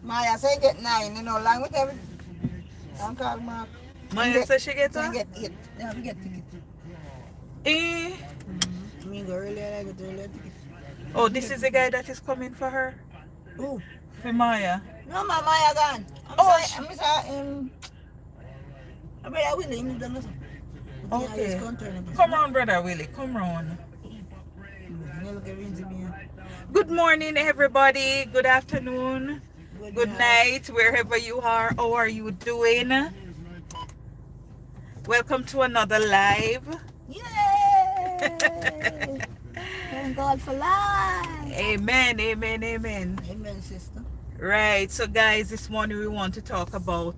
Maya say get 9, you know, along with everything. Don't call Mark. Maya says she get They her? get 8. They have to get ticket. Eh? I mean, go earlier, I get earlier ticket. Oh, this is the guy that is coming for her? Who? For Maya? No, Maya gone. Oh, I'm sorry, I bet I will leave him done nothing. But yeah, he's okay. controlling. Come on, brother Willie. Come on. Look at me. Good morning, everybody. Good afternoon. Good Good night. night, wherever you are. How are you doing? Welcome to another live. Yay! Thank God for life. Amen, amen, amen. Amen, sister. Right, so guys, this morning we want to talk about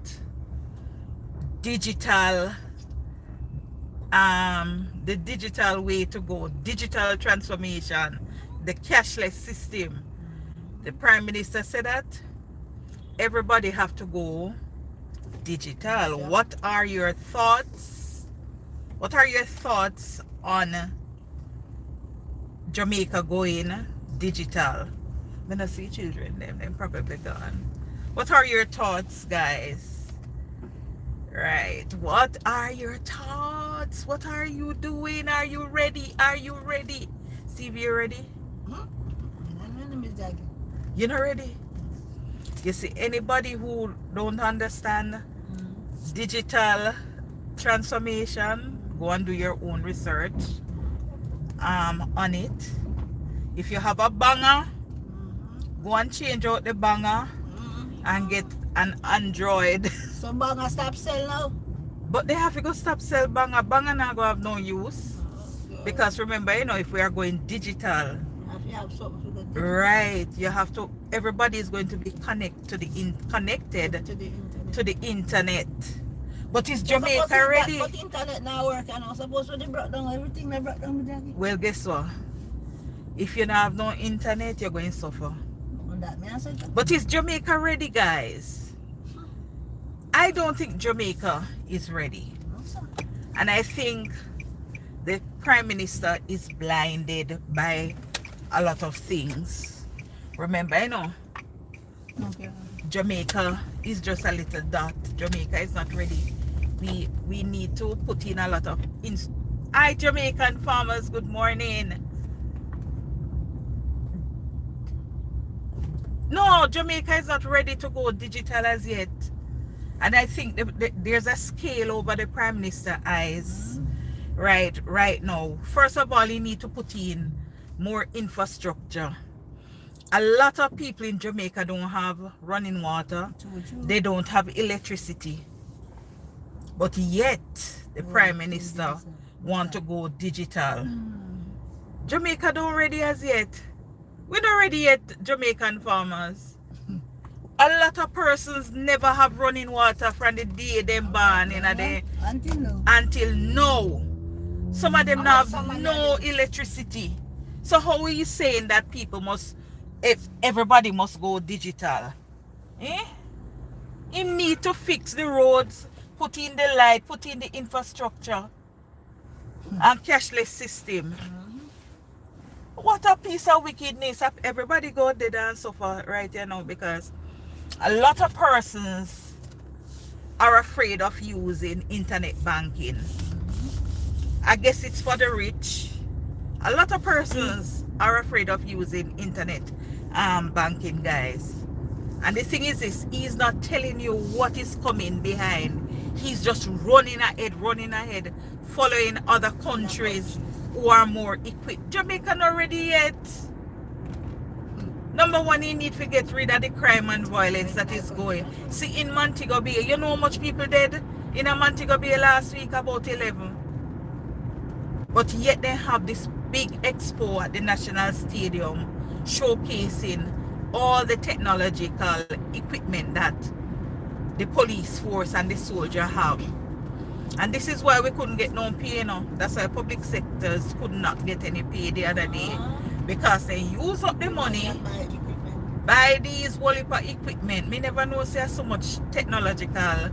digital, the digital way to go, digital transformation, the cashless system. The Prime Minister said that everybody have to go digital. What are your thoughts? What are your thoughts on Jamaica going digital? I don't see children, them probably gone. What are your thoughts, guys? Right, what are your thoughts? What are you doing? Are you ready? Are you ready? Steve, you ready? You're not ready? You see, anybody who don't understand digital transformation, go and do your own research on it. If you have a banger, go and change out the banger and get an Android. So banger stop sell now? But they have to go stop sell banger. Banger not going to have no use. Because remember, you know, if we are going digital, You have something to do right, you have to, everybody is going to be connected to the internet. to the internet. But is So Jamaica suppose ready? But internet now work and I suppose when they brought down everything they brought down with Jackie. Well, guess what? If you don't have no internet, you're going to suffer. On that, me I said that. But is Jamaica ready, guys? I don't think Jamaica is ready. No, sir. And I think the Prime Minister is blinded by a lot of things. Remember, you know, Okay. Jamaica is just a little dot. Jamaica is not ready. We need to put in a lot of... Hi, Jamaican farmers, good morning. No, Jamaica is not ready to go digital as yet. And I think there's a scale over the Prime Minister's eyes right now. First of all, you need to put in more infrastructure. A lot of people in Jamaica don't have running water. True. They don't have electricity. But yet, the Prime Minister want to go digital. Jamaica don't ready as yet. We're not ready yet, Jamaican farmers. A lot of persons never have running water from the day them born in a day until now. Some of them have no electricity. So how are you saying that people must, if everybody must go digital? Eh? You need to fix the roads, put in the light, put in the infrastructure and cashless system. What a piece of wickedness. Everybody go dead and suffer right here now because a lot of persons are afraid of using internet banking. I guess it's for the rich. A lot of persons are afraid of using internet banking, guys. And the thing is this, he's not telling you what is coming behind. He's just running ahead, following other countries who are more equipped. Jamaica not ready yet. Number one, you need to get rid of the crime and violence that is going. See, in Montego Bay, you know how much people dead in a Montego Bay last week? About 11. But yet they have this big expo at the National Stadium showcasing all the technological equipment that the police force and the soldier have. And this is why we couldn't get no pay, That's why public sectors could not get any pay the other day. Because they use up the money, buy these whole heap of equipment. Me never know say so much technological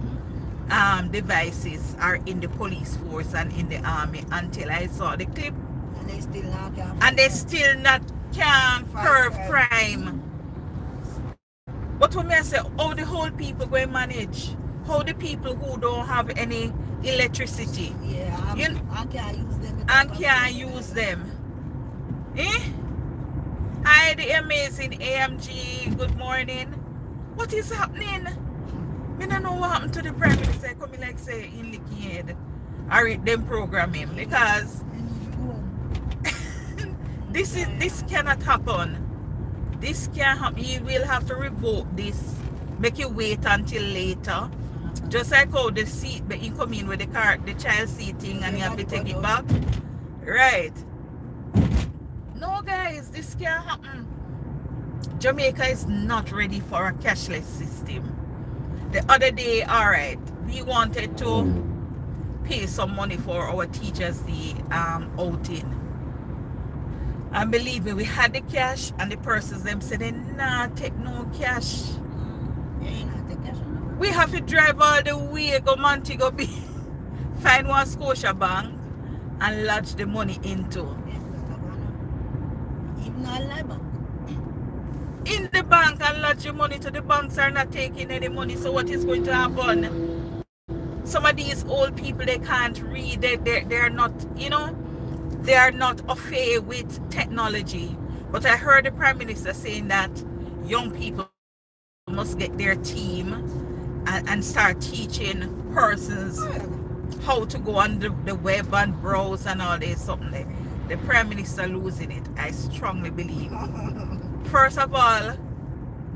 devices are in the police force and in the army until I saw the clip. And they still not can curb crime. But when I say, how the whole people going to manage? How the people who don't have any electricity? Yeah, I can't use them. And can't use them. Eh? Hi, the amazing AMG. Good morning. What is happening? I don't know what happened to the Prime Minister. Come in like say in Licky head. I read them program him because this cannot happen. This can't happen. He will have to revoke this. Make you wait until later. Just like how the seat, but you come in with the child seating and you have to take it back. Right. No guys, this can't happen. Jamaica is not ready for a cashless system. The other day, alright, we wanted to pay some money for our teachers the outing. And believe me, we had the cash and the persons them said they nah take no cash. We have to drive all the way go Montego Bay, find one Scotia bank and lodge the money into. In the bank and lodge your money to the banks are not taking any money. So what is going to happen? Some of these old people, they can't read. They're not, you know, they are not au fait with technology. But I heard the Prime Minister saying that young people must get their team and start teaching persons how to go on the web and browse and all this something. The Prime Minister losing it, I strongly believe. First of all,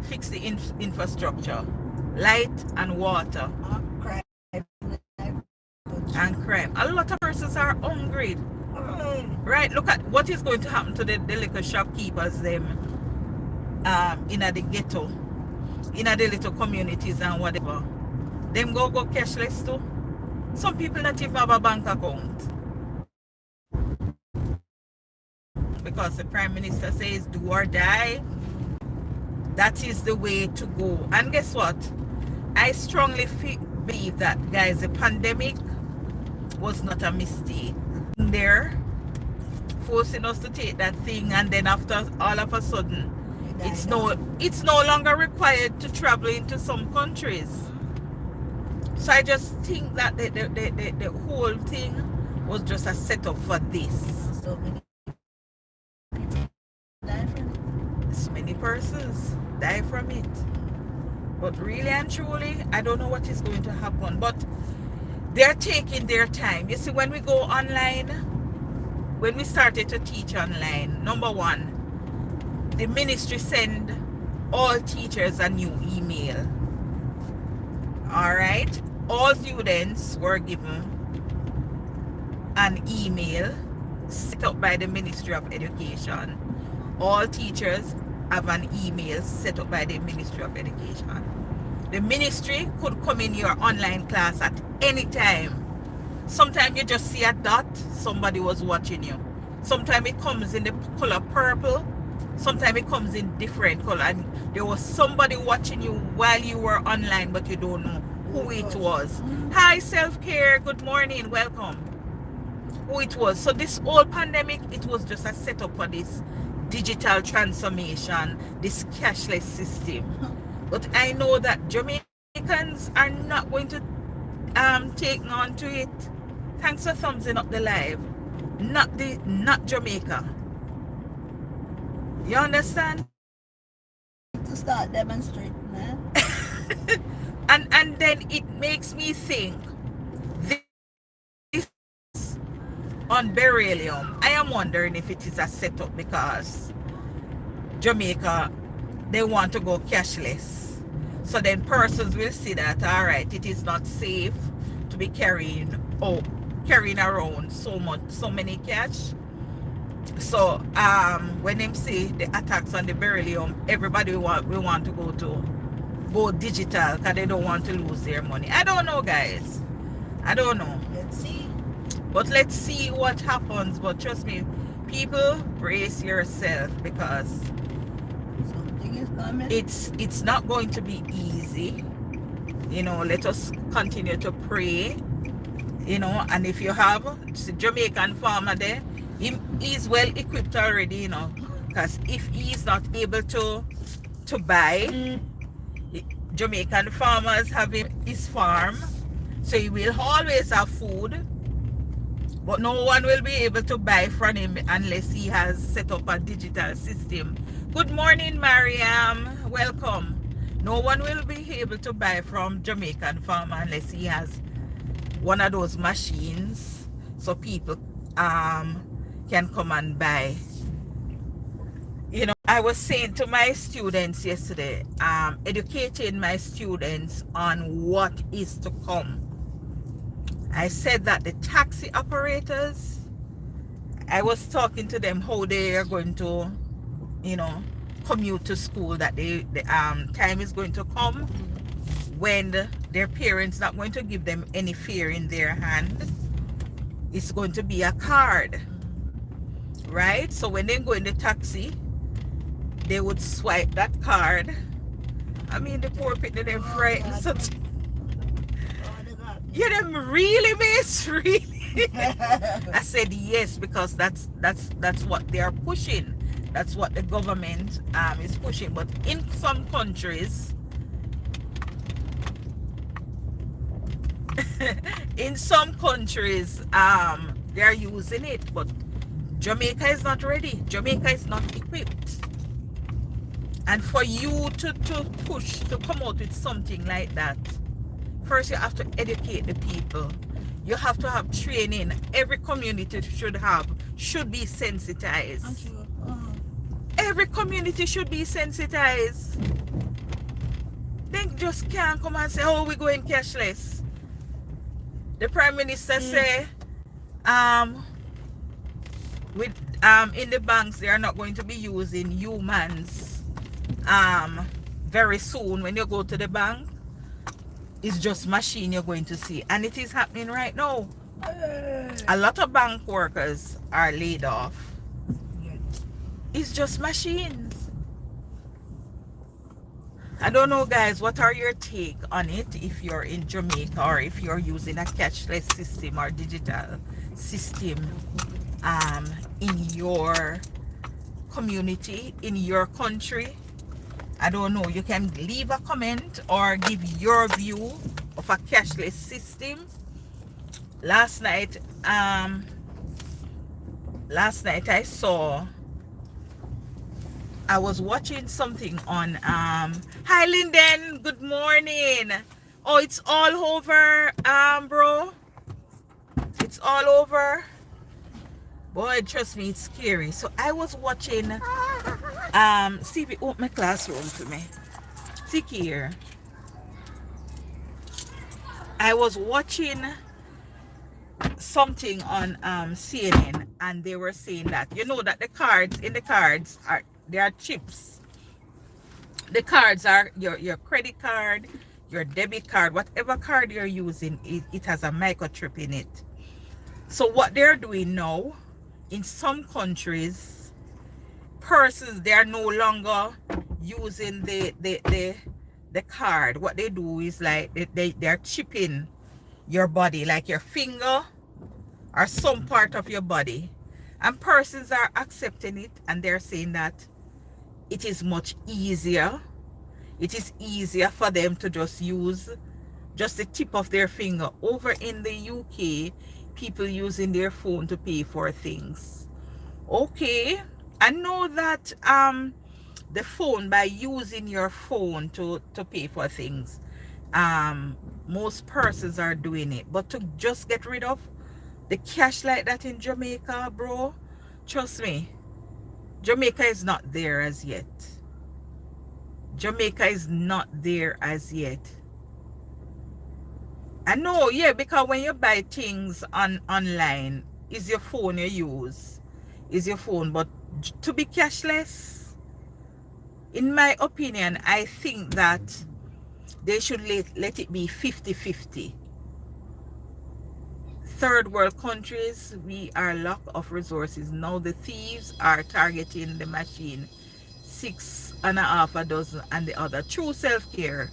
fix the infrastructure, light and water, and crime. A lot of persons are hungry. Right, look at what is going to happen to the little shopkeepers them in the ghetto, in the little communities and whatever. Them go cashless too. Some people not even have a bank account. Because the Prime Minister says do or die. That is the way to go. And guess what? I strongly believe that, guys, the pandemic was not a mistake. They're forcing us to take that thing, and then after all of a sudden it's no longer required to travel into some countries. So I just think that the whole thing was just a setup for this. So many persons die from it. But really and truly, I don't know what is going to happen. But they're taking their time. You see, when we go online, when we started to teach online, number one, the ministry send all teachers a new email. Alright? All students were given an email set up by the Ministry of Education. All teachers have an email set up by the Ministry of Education. The ministry could come in your online class at any time. Sometimes you just see a dot, somebody was watching you. Sometimes it comes in the color purple, sometimes it comes in different color, and there was somebody watching you while you were online, but you don't know who it was. Hi, self-care, good morning, welcome. Who it was. So this whole pandemic, it was just a setup for this digital transformation, this cashless system. But I know that Jamaicans are not going to take on to it. Thanks for thumbsing up the live. Not Jamaica. You understand? To start demonstrating, eh? and then it makes me think this on beryllium. I am wondering if it is a setup because Jamaica, they want to go cashless. So then persons will see that, all right, it is not safe to be carrying around so many cash. So when them see the attacks on the beryllium, everybody we want to go digital because they don't want to lose their money. I don't know, guys. I don't know. Let's see. But let's see what happens. But trust me, people, brace yourself because Something is coming. it's not going to be easy. You know, let us continue to pray. You know, and if you have a Jamaican farmer there, he's well equipped already, you know, because if he's not able to buy, Jamaican farmers have his farm, so he will always have food, but no one will be able to buy from him unless he has set up a digital system. Good morning, Mariam. Welcome. No one will be able to buy from Jamaican farmer unless he has one of those machines, so people can come and buy. You know, I was saying to my students yesterday, educating my students on what is to come. I said that the taxi operators, I was talking to them how they are going to, you know, commute to school, that the time is going to come when their parents not going to give them any fare in their hand. It's going to be a card, right? So when they go in the taxi, they would swipe that card. I mean, the poor people, they're frightened. So yeah, them really, miss, really. I said yes, because that's what they are pushing. That's what the government is pushing. But in some countries, in some countries, they are using it, but Jamaica is not ready. Jamaica is not equipped. And for you to push to come out with something like that, first you have to educate the people. You have to have training. Every community should be sensitized. Every community should be sensitized. They just can't come and say, oh, we're going cashless. The Prime Minister say, in the banks, they are not going to be using humans very soon. When you go to the bank, it's just machine you're going to see, and it is happening right now. A lot of bank workers are laid off. It's just machines. I don't know, guys, what are your take on it, if you're in Jamaica or if you're using a cashless system or digital system in your community, in your country. I don't know. You can leave a comment or give your view of a cashless system. Last night I was watching something on hi Linden, good morning. Oh, it's all over, bro. It's all over. Boy, trust me, it's scary. So I was watching see if it open my classroom for me. See here. I was watching something on CNN, and they were saying that, you know, that the cards are, they are chips. The cards are your credit card, your debit card, whatever card you're using, it has a microchip in it. So what they're doing now in some countries, persons, they are no longer using the card. What they do is like they're chipping your body, like your finger or some part of your body, and persons are accepting it, and they're saying that it is much easier. It is easier for them to just use just the tip of their finger. Over in the UK, people using their phone to pay for things. Okay, I know that the phone, by using your phone to pay for things, most persons are doing it, but to just get rid of the cash like that in Jamaica, bro, trust me, Jamaica is not there as yet. Jamaica is not there as yet. I know, yeah, because when you buy things online, is your phone you use, is your phone. But to be cashless, in my opinion, I think that they should let it be 50-50. Third world countries, we are lack of resources. Now the thieves are targeting the machine, 6.5 dozen and the other. True self-care.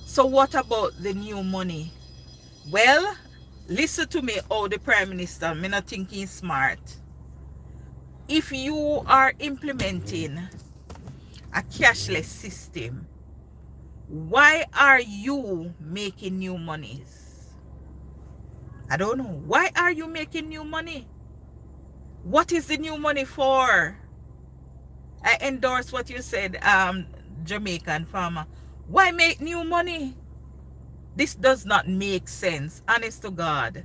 So what about the new money? Well, listen to me, oh, the Prime Minister, me not thinking smart. If you are implementing a cashless system, Why are you making new monies? I don't know. Why are you making new money? What is the new money for? I endorse what you said, Jamaican farmer. Why make new money? This does not make sense, honest to God.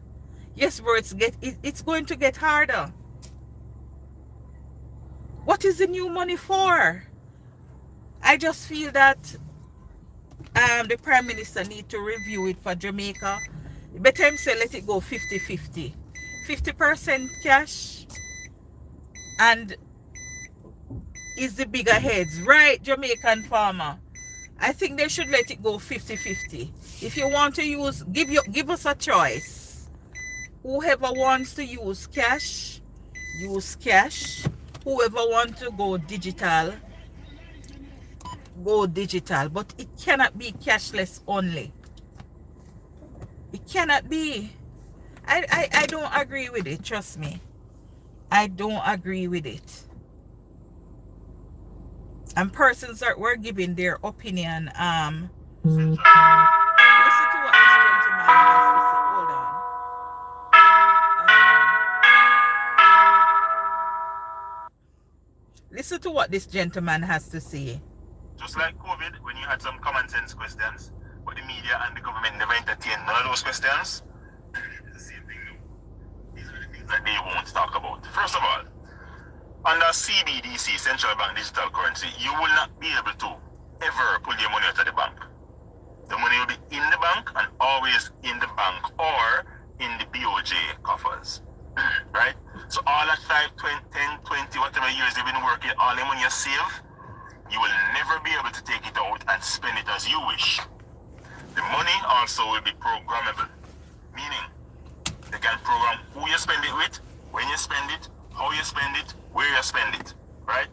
Yes, bro, it's going to get harder. What is the new money for? I just feel that the Prime Minister need to review it for Jamaica. Better him say let it go 50-50. 50% cash and is the bigger heads, right, Jamaican farmer? I think they should let it go 50-50. If you want to use, give us a choice. Whoever wants to use cash, use cash. Whoever wants to go digital, go digital. But it cannot be cashless only. It cannot be. I don't agree with it, trust me. I don't agree with it. And persons that were giving their opinion, listen to what this gentleman has to say. Hold on. Listen to what this gentleman has to say. Just like COVID, when you had some common sense questions, but the media and the government never entertained none of those questions, it's the same thing now. These are the things that they won't talk about. First of all, under CBDC, Central Bank Digital Currency, you will not be able to ever pull your money out of the bank. The money will be in the bank and always in the bank or in the BOJ coffers. Right? So all that 5, 20, 10, 20, whatever years you've been working, all the money you save, you will never be able to take it out and spend it as you wish. The money also will be programmable, meaning they can program who you spend it with, when you spend it, how you spend it, where you spend it, right?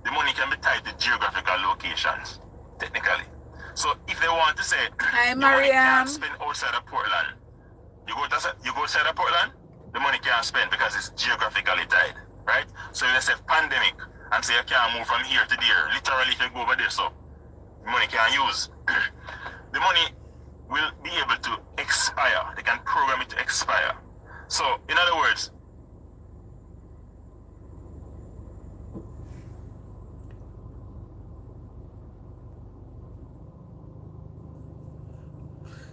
The money can be tied to geographical locations, technically. So if they want to say, Hi, the money Mariam. can't spend outside of Portland, you go outside of Portland, the money can't spend because it's geographically tied, right? So let's say pandemic, and say you can't move from here to there. Literally, if you go over there, so the money can't use. The money will be able to expire. They can program it to expire. So, in other words,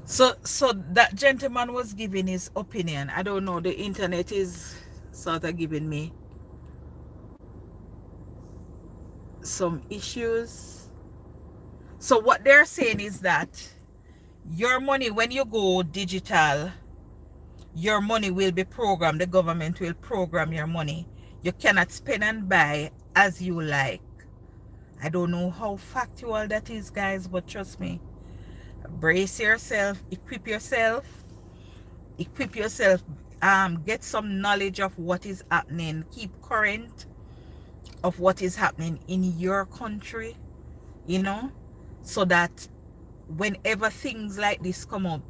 So that gentleman was giving his opinion. I don't know, the internet is sort of giving me some issues. So what they're saying is that your money, when you go digital, your money will be programmed. The government will program your money. You cannot spend and buy as you like. I don't know how factual that is, guys, but trust me. Brace yourself, equip yourself, get some knowledge of what is happening, keep current of what is happening in your country, you know, so that whenever things like this come up,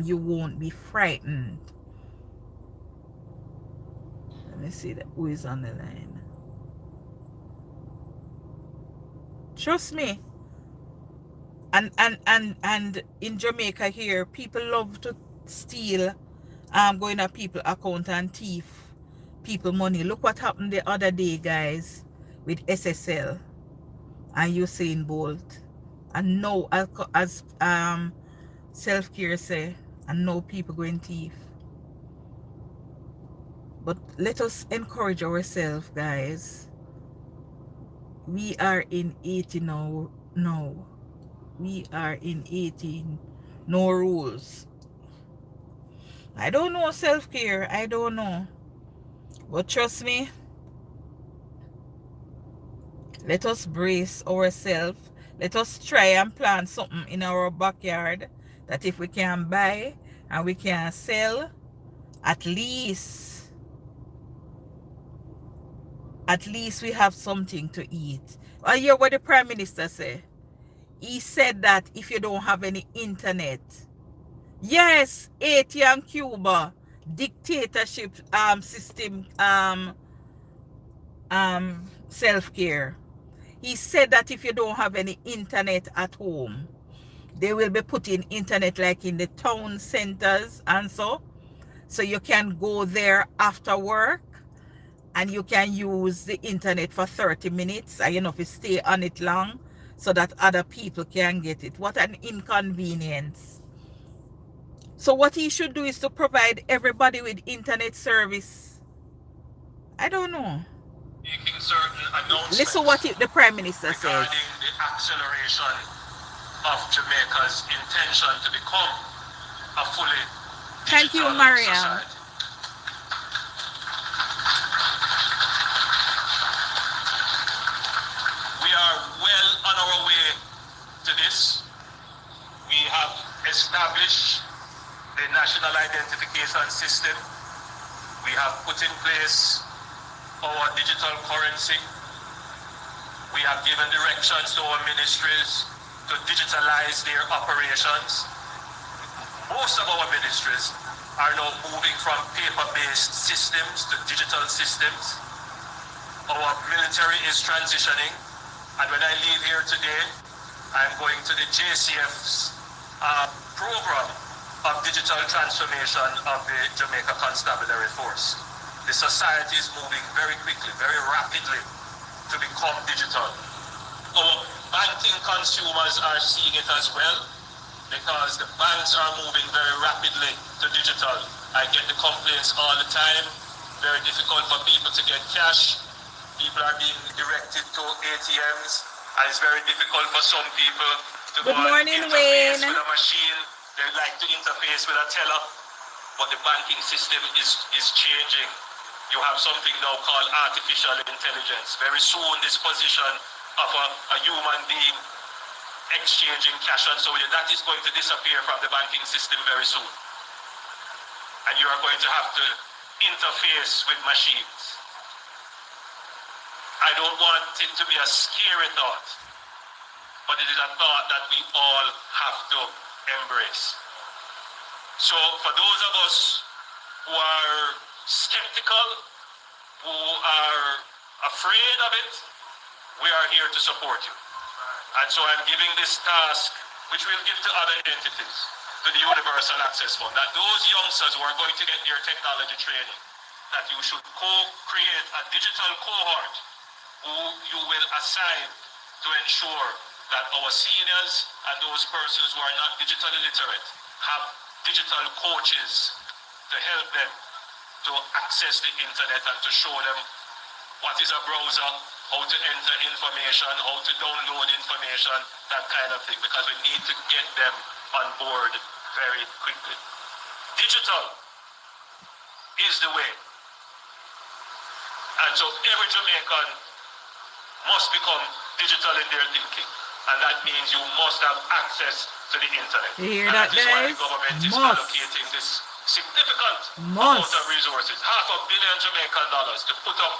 you won't be frightened. Let me see who is on the line. Trust me. And in Jamaica here, people love to steal, going to people's account and thief people money. Look what happened the other day, guys, with SSL and Usain Bolt. And now, as self-care say, and now people going thief. But let us encourage ourselves, guys. We are in 80 now. We are in 18. No rules. I don't know self-care. I don't know. But trust me, let us brace ourselves. Let us try and plant something in our backyard that if we can buy and we can sell, at least we have something to eat. I hear what the Prime Minister said. He said that if you don't have any internet, yes, Haiti and Cuba, dictatorship system, self-care. He said that if you don't have any internet at home, They will be putting internet like in the town centers and so you can go there after work and you can use the internet for 30 minutes and you know if you stay on it long so that other people can get it. What an inconvenience. So what he should do is to provide everybody with internet service. I don't know. Making certain announcements. Listen what the Prime Minister says. Regarding the acceleration of Jamaica's intention to become a fully Thank you, digital Mariam. society. We are well on our way to this. We have established the National Identification System. We have put in place our digital currency. We have given directions to our ministries to digitalize their operations. Most of our ministries are now moving from paper-based systems to digital systems. Our military is transitioning, and when I leave here today, I'm going to the JCF's program of digital transformation of the Jamaica Constabulary Force. The society is moving very quickly, very rapidly to become digital. Our banking consumers are seeing it as well because the banks are moving very rapidly to digital. I get the complaints all the time. Very difficult for people to get cash. People are being directed to ATMs, and it's very difficult for some people to Good go morning, and interface Wayne. with a machine. They like to interface with a teller, but the banking system is changing. You have something now called artificial intelligence. Very soon, this position of a human being exchanging cash and so on, that is going to disappear from the banking system very soon. And you are going to have to interface with machines. I don't want it to be a scary thought, but it is a thought that we all have to embrace. So for those of us who are skeptical, who are afraid of it, we are here to support you. And so I'm giving this task, which we'll give to other entities, to the Universal Access Fund, that those youngsters who are going to get their technology training, that you should co-create a digital cohort who you will assign to ensure that our seniors and those persons who are not digitally literate have digital coaches to help them to access the internet and to show them what is a browser, how to enter information, how to download information, that kind of thing, because we need to get them on board very quickly. Digital is the way. And so every Jamaican must become digital in their thinking. And that means you must have access to the internet. You hear and that, that is why guys? the government is Must. allocating this significant Must. amount of resources, $500 million Jamaican dollars, to put up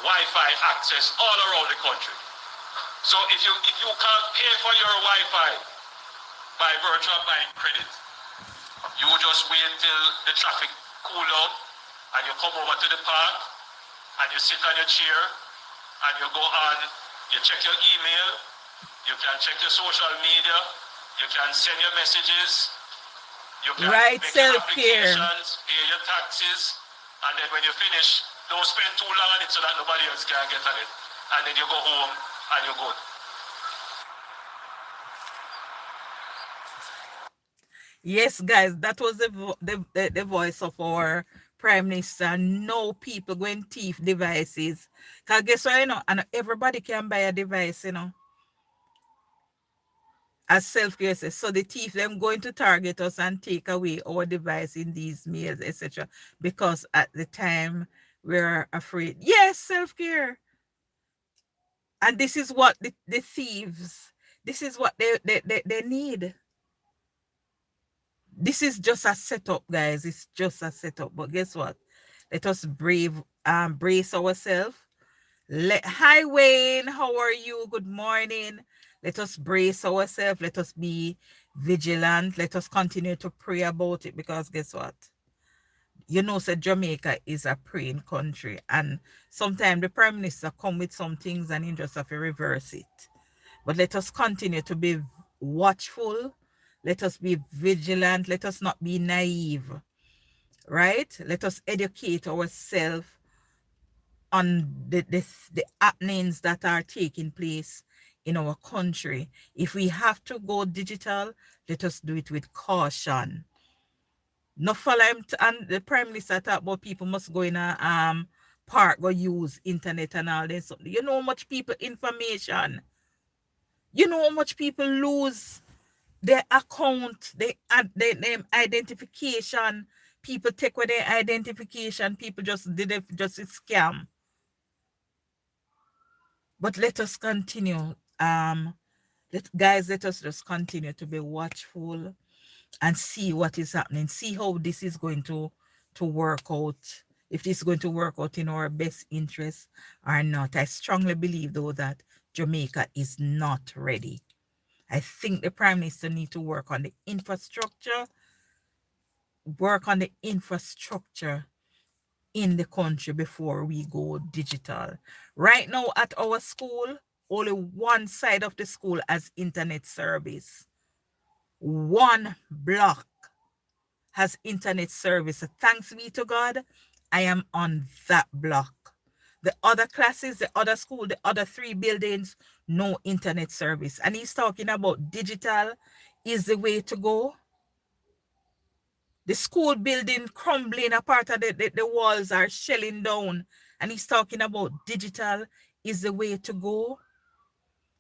Wi-Fi access all around the country. So if you can't pay for your Wi-Fi by virtue of buying credit, you just wait till the traffic cool down and you come over to the park and you sit on your chair and you go on, you check your email, you can check your social media, you can send your messages, you can Right, make your self-care. applications, pay your taxes, and then when you finish, don't spend too long on it so that nobody else can get on it. And then you go home and you're good. Yes, guys, that was the voice of our Prime Minister. No people going thief devices. Because guess what, you know, and everybody can buy a device, you know. As self-care says. So the thief, them going to target us and take away our device in these mails, etc. Because at the time, we're afraid. Yes, self-care. And this is what the thieves, this is what they need. This is just a setup, guys. It's just a setup. But guess what? Let us brace ourselves. Hi, Wayne. How are you? Good morning. Let us brace ourselves. Let us be vigilant. Let us continue to pray about it, because guess what? You know, so Jamaica is a praying country, and sometimes the Prime Minister come with some things and he just have to reverse it. But let us continue to be watchful Let us be vigilant. Let us not be naive, right? Let us educate ourselves on the happenings that are taking place in our country. If we have to go digital, let us do it with caution. No follow him and the Prime Minister talk about people must go in a park, go use internet and all this. You know how much people information. You know how much people lose their account, their identification. People take away their identification. People just did it just a scam. But let us continue. Let us just continue to be watchful and see what is happening. See how this is going to work out. If this is going to work out in our best interest or not. I strongly believe, though, that Jamaica is not ready. I think the Prime Minister needs to work on the infrastructure, in the country before we go digital. Right now at our school, only one side of the school has internet service. One block has internet service. Thanks be to God, I am on that block. The other classes, the other school, the other 3 buildings, no internet service. And he's talking about digital is the way to go. The school building crumbling, a part of the walls are shelling down. And he's talking about digital is the way to go.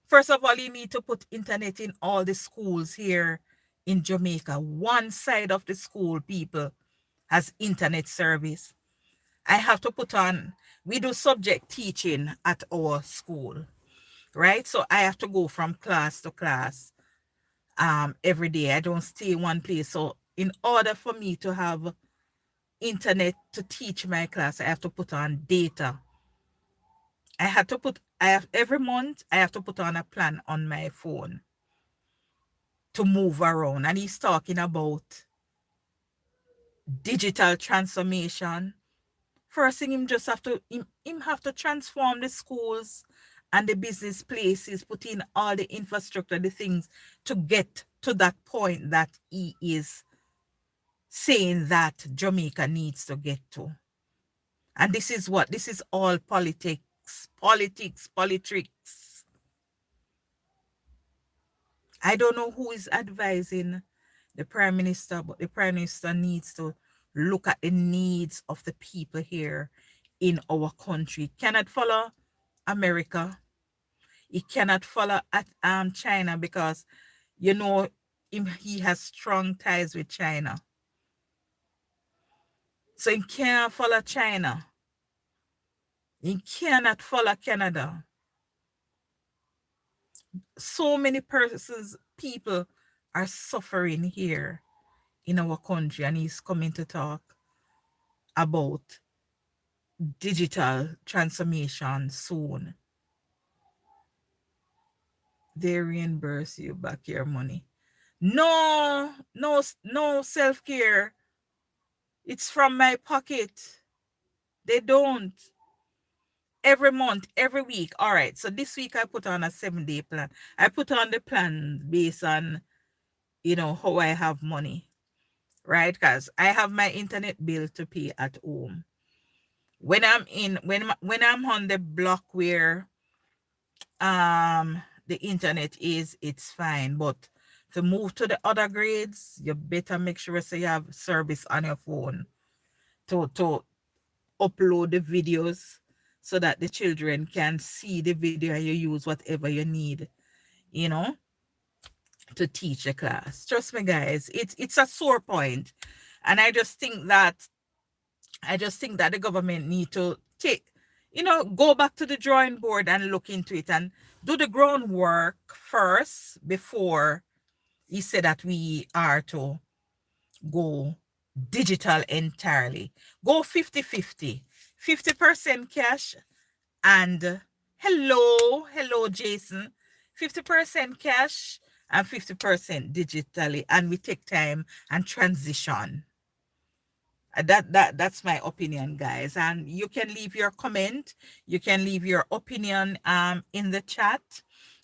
First of all, you need to put internet in all the schools here in Jamaica. One side of the school, people, has internet service. I have to put on, we do subject teaching at our school, right? So I have to go from class to class every day. I don't stay in one place. So in order for me to have internet to teach my class, I have to put on data. Every month, I have to put on a plan on my phone to move around. And he's talking about digital transformation. First thing, him have to transform the schools and the business places, put in all the infrastructure, the things to get to that point that he is saying that Jamaica needs to get to. And this is all politics. I don't know who is advising the Prime Minister, but the Prime Minister needs to look at the needs of the people here in our country. He cannot follow America. He cannot follow at China because, you know, he has strong ties with China. So he can't follow China. He cannot follow Canada. So many people are suffering here in our country, and he's coming to talk about digital transformation soon. They reimburse you back your money. No self-care. It's from my pocket. They don't. Every month, every week. All right. So this week I put on a 7-day plan. I put on the plan based on, you know, how I have money. Right? Because I have my internet bill to pay at home. When I'm on the block where the internet is, it's fine. But to move to the other grades, you better make sure so you have service on your phone to upload the videos so that the children can see the video and you use whatever you need, you know, to teach a class. Trust me, guys, it's a sore point. And I just think that the government need to go back to the drawing board and look into it and do the groundwork first before he said that we are to go digital entirely. Go 50-50. 50% cash and hello Jason. 50% cash and 50% digitally, and we take time and transition. That's my opinion, guys. And you can leave your comment, you can leave your opinion in the chat.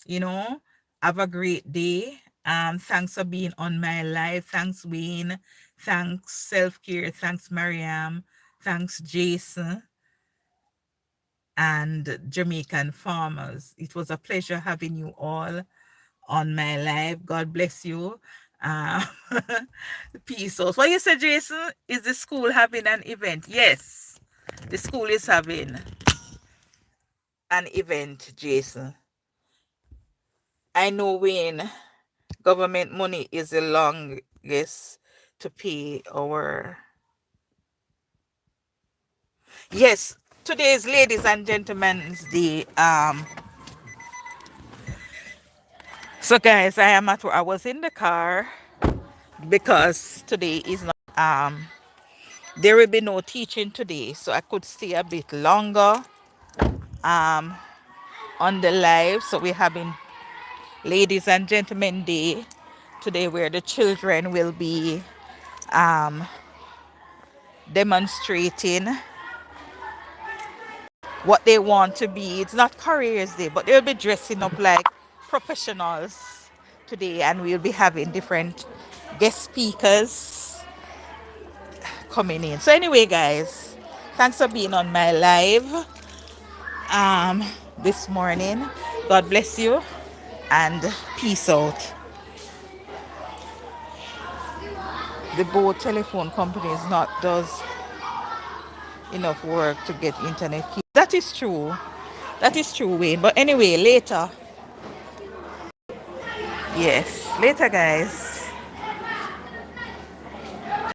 You know, have a great day. Thanks for being on my live. Thanks, Wayne. Thanks, Self-Care. Thanks, Mariam. Thanks, Jason and Jamaican farmers. It was a pleasure having you all on my live. God bless you. Um, peace out. What you said, Jason? Is the school having an event? Yes, the school is having an event, Jason. I know when government money is the longest to pay our... Yes, today is ladies and gentlemen's day. So guys, I am at work. I was in the car because today is not there will be no teaching today, so I could stay a bit longer on the live. So we're having ladies and gentlemen day today, where the children will be demonstrating what they want to be. It's not careers day, but they'll be dressing up like professionals today, and we'll be having different guest speakers coming in. So anyway, guys, thanks for being on my live this morning. God bless you and peace out. The boat telephone company is not does enough work to get internet. That is true. That is true, Wayne. But anyway, later. Yes, later, guys.